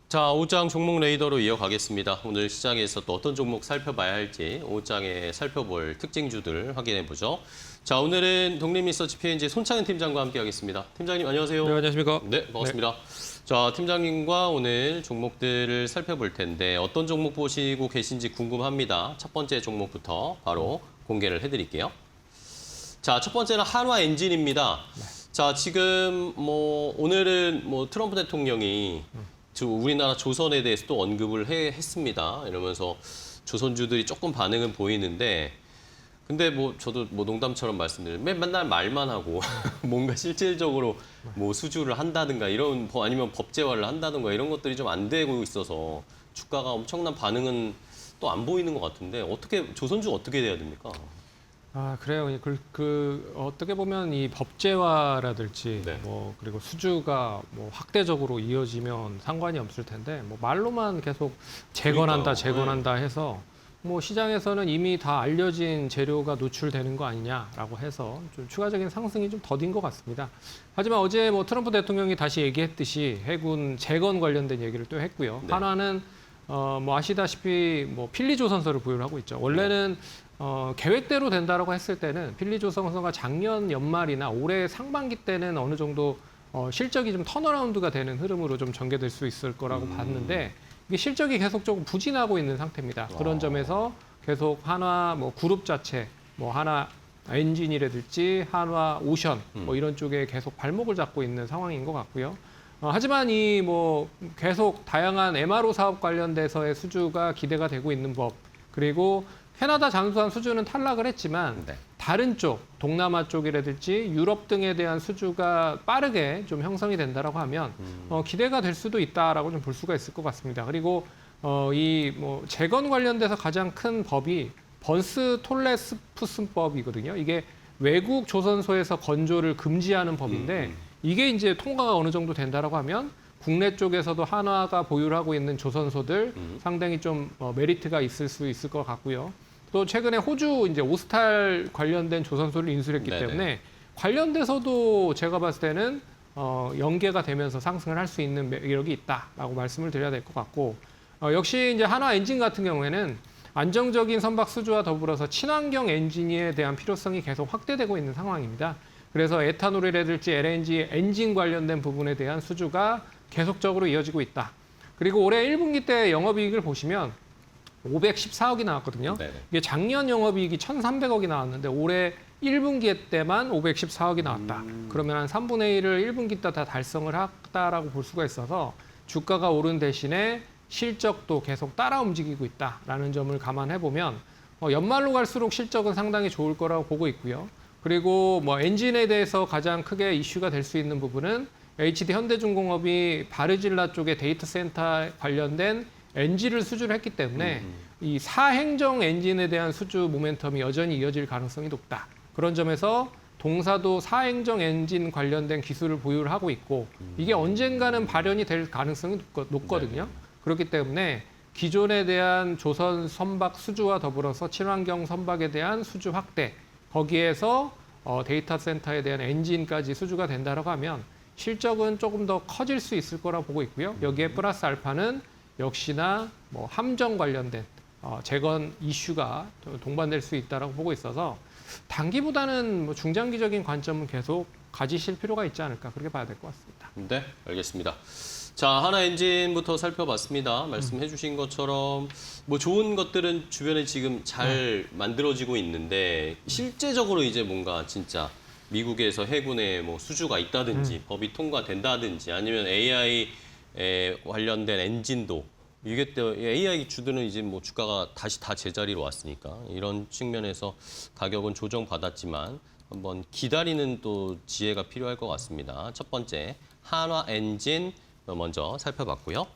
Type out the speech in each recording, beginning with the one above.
자, 5장 종목 레이더로 이어가겠습니다. 오늘 시장에서 또 어떤 종목 살펴봐야 할지 5장에 살펴볼 특징주들 확인해보죠. 자, 오늘은 독립리서치 P&G 손창현 팀장과 함께하겠습니다. 팀장님 안녕하세요. 네, 안녕하십니까. 네, 반갑습니다. 자, 팀장님과 오늘 종목들을 살펴볼 텐데 어떤 종목 보시고 계신지 궁금합니다. 첫 번째 종목부터 바로 공개를 해드릴게요. 자, 첫 번째는 한화엔진입니다. 자, 지금 오늘은 트럼프 대통령이 우리나라 조선에 대해서 또 언급을 했습니다. 이러면서 조선주들이 조금 반응은 보이는데, 근데 저도 농담처럼 말씀드리면 맨날 말만 하고 뭔가 실질적으로 수주를 한다든가 이런 아니면 법제화를 한다든가 이런 것들이 좀 안 되고 있어서 주가가 엄청난 반응은 또 안 보이는 것 같은데 조선주 어떻게 돼야 됩니까? 아, 그래요. 어떻게 보면 이 법제화라든지 네. 그리고 수주가 확대적으로 이어지면 상관이 없을 텐데 말로만 계속 재건한다, 그러니까요. 재건한다 해서 시장에서는 이미 다 알려진 재료가 노출되는 거 아니냐라고 해서 좀 추가적인 상승이 좀 더딘 것 같습니다. 하지만 어제 트럼프 대통령이 다시 얘기했듯이 해군 재건 관련된 얘기를 또 했고요. 네. 한화는 아시다시피 필리조선소를 보유를 하고 있죠. 원래는 계획대로 된다라고 했을 때는 필리조선소가 작년 연말이나 올해 상반기 때는 어느 정도 실적이 좀 턴어라운드가 되는 흐름으로 좀 전개될 수 있을 거라고 봤는데 이게 실적이 계속 조금 부진하고 있는 상태입니다. 그런 점에서 계속 한화 그룹 자체 한화 엔진이라든지 한화 오션 이런 쪽에 계속 발목을 잡고 있는 상황인 것 같고요. 하지만 계속 다양한 MRO 사업 관련돼서의 수주가 기대가 되고 있는 법, 그리고 캐나다 잠수함 수주는 탈락을 했지만 네. 다른 쪽, 동남아 쪽이라든지 유럽 등에 대한 수주가 빠르게 좀 형성이 된다라고 하면 기대가 될 수도 있다라고 좀 볼 수가 있을 것 같습니다. 그리고 재건 관련돼서 가장 큰 법이 번스 톨레스푸슨법이거든요. 이게 외국 조선소에서 건조를 금지하는 법인데 이게 이제 통과가 어느 정도 된다라고 하면 국내 쪽에서도 한화가 보유를 하고 있는 조선소들 상당히 좀 메리트가 있을 수 있을 것 같고요. 또 최근에 호주 이제 오스탈 관련된 조선소를 인수했기 네네. 때문에 관련돼서도 제가 봤을 때는 연계가 되면서 상승을 할 수 있는 매력이 있다라고 말씀을 드려야 될 것 같고 역시 이제 한화 엔진 같은 경우에는 안정적인 선박 수주와 더불어서 친환경 엔진에 대한 필요성이 계속 확대되고 있는 상황입니다. 그래서 에탄올이라든지 LNG 엔진 관련된 부분에 대한 수주가 계속적으로 이어지고 있다. 그리고 올해 1분기 때 영업이익을 보시면 514억이 나왔거든요. 네네. 이게 작년 영업이익이 1,300억이 나왔는데 올해 1분기 때만 514억이 나왔다. 그러면 한 3분의 1을 1분기 때 다 달성을 했다라고 볼 수가 있어서 주가가 오른 대신에 실적도 계속 따라 움직이고 있다라는 점을 감안해 보면 연말로 갈수록 실적은 상당히 좋을 거라고 보고 있고요. 그리고 엔진에 대해서 가장 크게 이슈가 될 수 있는 부분은 HD 현대중공업이 바르질라 쪽에 데이터 센터 관련된 엔진을 수주를 했기 때문에 이 사행정 엔진에 대한 수주 모멘텀이 여전히 이어질 가능성이 높다. 그런 점에서 동사도 사행정 엔진 관련된 기술을 보유를 하고 있고 이게 언젠가는 발현이 될 가능성이 높거든요. 그렇기 때문에 기존에 대한 조선 선박 수주와 더불어서 친환경 선박에 대한 수주 확대, 거기에서 데이터 센터에 대한 엔진까지 수주가 된다고 하면 실적은 조금 더 커질 수 있을 거라고 보고 있고요. 여기에 플러스 알파는 역시나 함정 관련된 재건 이슈가 동반될 수 있다고 보고 있어서 단기보다는 중장기적인 관점은 계속 가지실 필요가 있지 않을까 그렇게 봐야 될 것 같습니다. 네, 알겠습니다. 자, 한화 엔진부터 살펴봤습니다. 말씀해 주신 것처럼 좋은 것들은 주변에 지금 잘 만들어지고 있는데 실제적으로 이제 뭔가 진짜 미국에서 해군에 수주가 있다든지 법이 통과된다든지 아니면 AI 관련된 엔진도 이게 또 AI 주들은 이제 주가가 다시 다 제자리로 왔으니까 이런 측면에서 가격은 조정받았지만 한번 기다리는 또 지혜가 필요할 것 같습니다. 첫 번째 한화 엔진 먼저 살펴봤고요.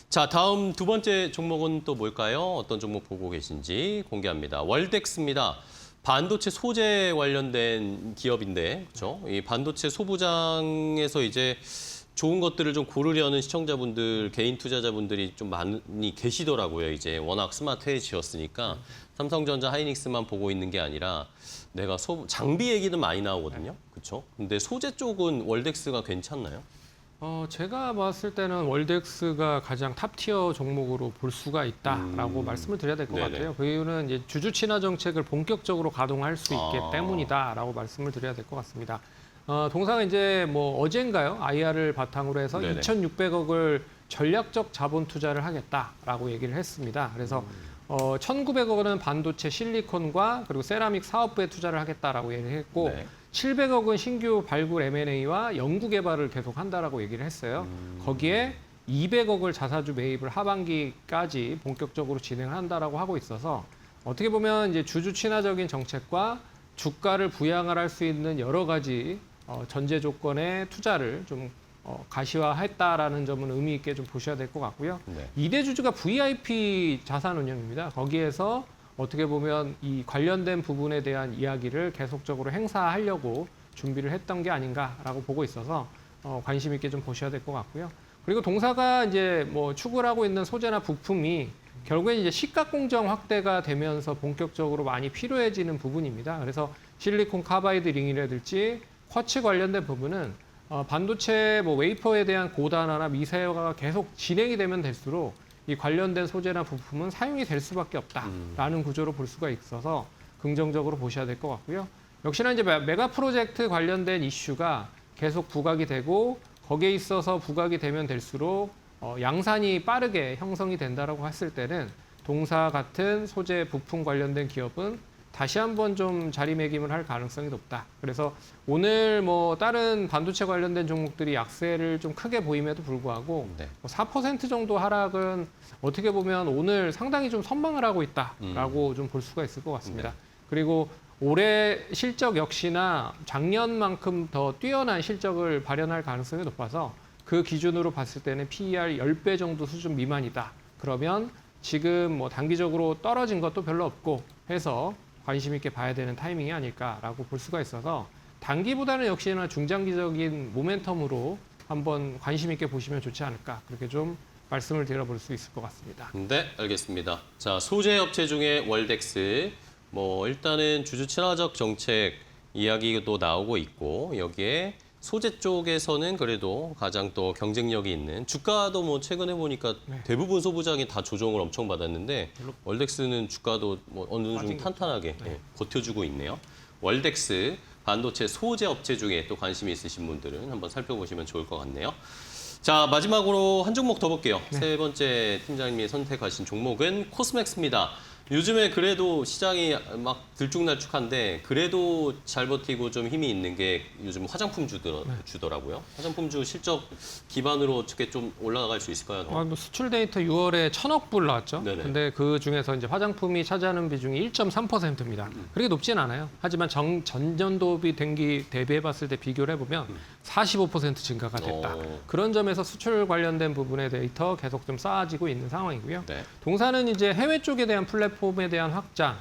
자, 다음 두 번째 종목은 또 뭘까요? 어떤 종목 보고 계신지 공개합니다. 월덱스입니다. 반도체 소재 관련된 기업인데, 그렇죠? 이 반도체 소부장에서 이제 좋은 것들을 좀 고르려는 시청자분들, 개인 투자자분들이 좀 많이 계시더라고요. 이제 워낙 스마트해지었으니까 삼성전자, 하이닉스만 보고 있는 게 아니라 내가 장비 얘기는 많이 나오거든요. 그렇죠? 근데 소재 쪽은 월덱스가 괜찮나요? 제가 봤을 때는 월덱스가 가장 탑티어 종목으로 볼 수가 있다라고 말씀을 드려야 될 것 네네. 같아요. 그 이유는 이제 주주 친화 정책을 본격적으로 가동할 수 있기 때문이다라고 말씀을 드려야 될 것 같습니다. 동사가 이제 뭐 어젠가요? IR을 바탕으로 해서 네네. 2,600억을 전략적 자본 투자를 하겠다라고 얘기를 했습니다. 그래서 1,900억 원은 반도체 실리콘과 그리고 세라믹 사업부에 투자를 하겠다라고 얘기를 했고 네. 700억은 신규 발굴 M&A와 연구 개발을 계속 한다라고 얘기를 했어요. 거기에 200억을 자사주 매입을 하반기까지 본격적으로 진행을 한다라고 하고 있어서 어떻게 보면 이제 주주 친화적인 정책과 주가를 부양할 수 있는 여러 가지 전제 조건의 투자를 좀 가시화했다라는 점은 의미 있게 좀 보셔야 될 것 같고요. 네. 2대 주주가 VIP 자산운용입니다. 거기에서 어떻게 보면 이 관련된 부분에 대한 이야기를 계속적으로 행사하려고 준비를 했던 게 아닌가라고 보고 있어서 관심 있게 좀 보셔야 될 것 같고요. 그리고 동사가 이제 뭐 추구를 하고 있는 소재나 부품이 결국엔 이제 시가 공정 확대가 되면서 본격적으로 많이 필요해지는 부분입니다. 그래서 실리콘 카바이드 링이라든지 쿼츠 관련된 부분은 반도체 뭐 웨이퍼에 대한 고단화나 미세화가 계속 진행이 되면 될수록 이 관련된 소재나 부품은 사용이 될 수밖에 없다라는 구조로 볼 수가 있어서 긍정적으로 보셔야 될 것 같고요. 역시나 이제 메가 프로젝트 관련된 이슈가 계속 부각이 되고 거기에 있어서 부각이 되면 될수록 양산이 빠르게 형성이 된다라고 했을 때는 동사 같은 소재 부품 관련된 기업은 다시 한번 좀 자리매김을 할 가능성이 높다. 그래서 오늘 뭐 다른 반도체 관련된 종목들이 약세를 좀 크게 보임에도 불구하고 네. 4% 정도 하락은 어떻게 보면 오늘 상당히 좀 선방을 하고 있다라고 좀 볼 수가 있을 것 같습니다. 네. 그리고 올해 실적 역시나 작년만큼 더 뛰어난 실적을 발현할 가능성이 높아서 그 기준으로 봤을 때는 PER 10배 정도 수준 미만이다. 그러면 지금 뭐 단기적으로 떨어진 것도 별로 없고 해서 관심 있게 봐야 되는 타이밍이 아닐까라고 볼 수가 있어서 단기보다는 역시나 중장기적인 모멘텀으로 한번 관심 있게 보시면 좋지 않을까 그렇게 좀 말씀을 드려볼 수 있을 것 같습니다. 네, 알겠습니다. 자, 소재 업체 중에 월덱스. 뭐 일단은 주주 친화적 정책 이야기도 나오고 있고 여기에 소재 쪽에서는 그래도 가장 또 경쟁력이 있는 주가도 뭐 최근에 보니까 대부분 소부장이 다 조정을 엄청 받았는데 월덱스는 주가도 뭐 어느 정도 탄탄하게 버텨주고 있네요. 월덱스 반도체 소재 업체 중에 또 관심이 있으신 분들은 한번 살펴보시면 좋을 것 같네요. 자, 마지막으로 한 종목 더 볼게요. 세 번째 팀장님이 선택하신 종목은 코스맥스입니다. 요즘에 그래도 시장이 막 들쭉날쭉한데 그래도 잘 버티고 좀 힘이 있는 게 요즘 화장품 주더라고요. 화장품주 실적 기반으로 어떻게 좀 올라갈 수 있을까요? 뭐 수출 데이터 6월에 1,000억 불 나왔죠. 네네. 근데 그 중에서 이제 화장품이 차지하는 비중이 1.3%입니다. 그렇게 높진 않아요. 하지만 전년도 대비해 봤을 때 비교를 해보면 45% 증가가 됐다. 그런 점에서 수출 관련된 부분의 데이터 계속 좀 쌓아지고 있는 상황이고요. 네. 동사는 이제 해외 쪽에 대한 플랫폼에 대한 확장,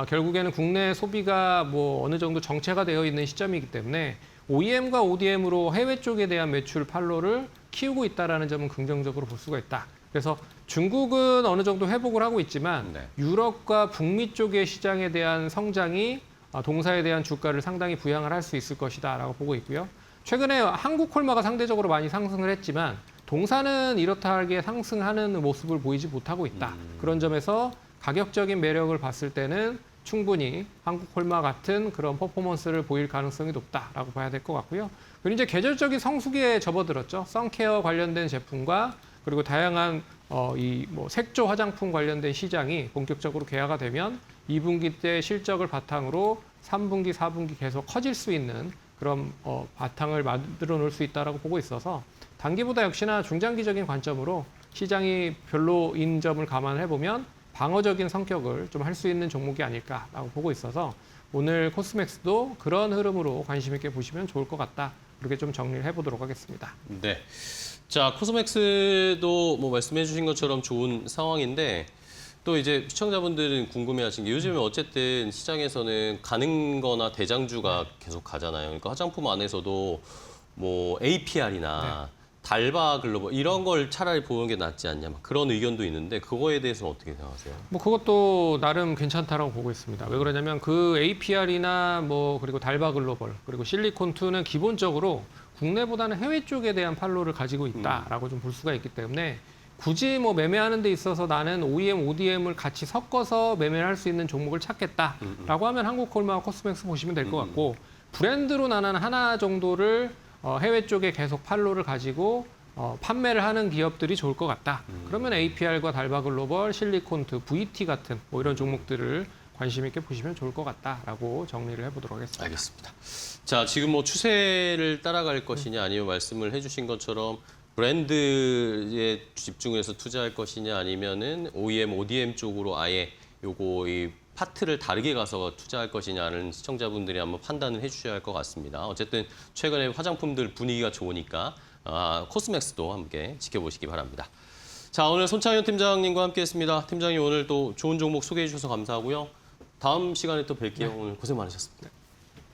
결국에는 국내 소비가 뭐 어느 정도 정체가 되어 있는 시점이기 때문에 OEM과 ODM으로 해외 쪽에 대한 매출 판로를 키우고 있다는 점은 긍정적으로 볼 수가 있다. 그래서 중국은 어느 정도 회복을 하고 있지만 네. 유럽과 북미 쪽의 시장에 대한 성장이 동사에 대한 주가를 상당히 부양을 할 수 있을 것이다라고 보고 있고요. 최근에 한국 콜마가 상대적으로 많이 상승을 했지만 동사는 이렇다하게 상승하는 모습을 보이지 못하고 있다. 그런 점에서 가격적인 매력을 봤을 때는 충분히 한국 콜마 같은 그런 퍼포먼스를 보일 가능성이 높다라고 봐야 될 것 같고요. 그리고 이제 계절적인 성수기에 접어들었죠. 선케어 관련된 제품과 그리고 다양한 이 뭐 색조 화장품 관련된 시장이 본격적으로 개화가 되면 2분기 때 실적을 바탕으로 3분기, 4분기 계속 커질 수 있는 그런 바탕을 만들어 놓을 수 있다라고 보고 있어서 단기보다 역시나 중장기적인 관점으로 시장이 별로인 점을 감안해 보면 방어적인 성격을 좀 할 수 있는 종목이 아닐까라고 보고 있어서 오늘 코스맥스도 그런 흐름으로 관심 있게 보시면 좋을 것 같다. 그렇게 좀 정리를 해보도록 하겠습니다. 네. 자, 코스맥스도 뭐 말씀해 주신 것처럼 좋은 상황인데 또 이제 시청자분들은 궁금해하신 게 요즘에 어쨌든 시장에서는 가는 거나 대장주가 계속 가잖아요. 그러니까 화장품 안에서도 뭐 APR이나 달바 글로벌 이런 걸 차라리 보는 게 낫지 않냐 막 그런 의견도 있는데 그거에 대해서는 어떻게 생각하세요? 뭐 그것도 나름 괜찮다라고 보고 있습니다. 왜 그러냐면 그 APR이나 뭐 그리고 달바 글로벌 그리고 실리콘2는 기본적으로 국내보다는 해외 쪽에 대한 팔로를 가지고 있다라고 좀 볼 수가 있기 때문에 굳이 뭐 매매하는 데 있어서 나는 OEM, ODM을 같이 섞어서 매매를 할 수 있는 종목을 찾겠다라고 하면 한국콜마와 코스맥스 보시면 될 것 같고 브랜드로 나는 하나 정도를 해외 쪽에 계속 팔로를 가지고 판매를 하는 기업들이 좋을 것 같다. 그러면 APR과 달바글로벌, 실리콘트, VT 같은 뭐 이런 종목들을 관심 있게 보시면 좋을 것 같다라고 정리를 해보도록 하겠습니다. 알겠습니다. 자, 지금 뭐 추세를 따라갈 것이냐 아니면 말씀을 해주신 것처럼 브랜드에 집중해서 투자할 것이냐 아니면은 OEM, ODM 쪽으로 아예 요거 이 파트를 다르게 가서 투자할 것이냐는 시청자분들이 한번 판단을 해주셔야 할 것 같습니다. 어쨌든 최근에 화장품들 분위기가 좋으니까 코스맥스도 함께 지켜보시기 바랍니다. 자, 오늘 손창현 팀장님과 함께했습니다. 팀장님 오늘 또 좋은 종목 소개해 주셔서 감사하고요. 다음 시간에 또 뵐게요. 오늘 고생 많으셨습니다.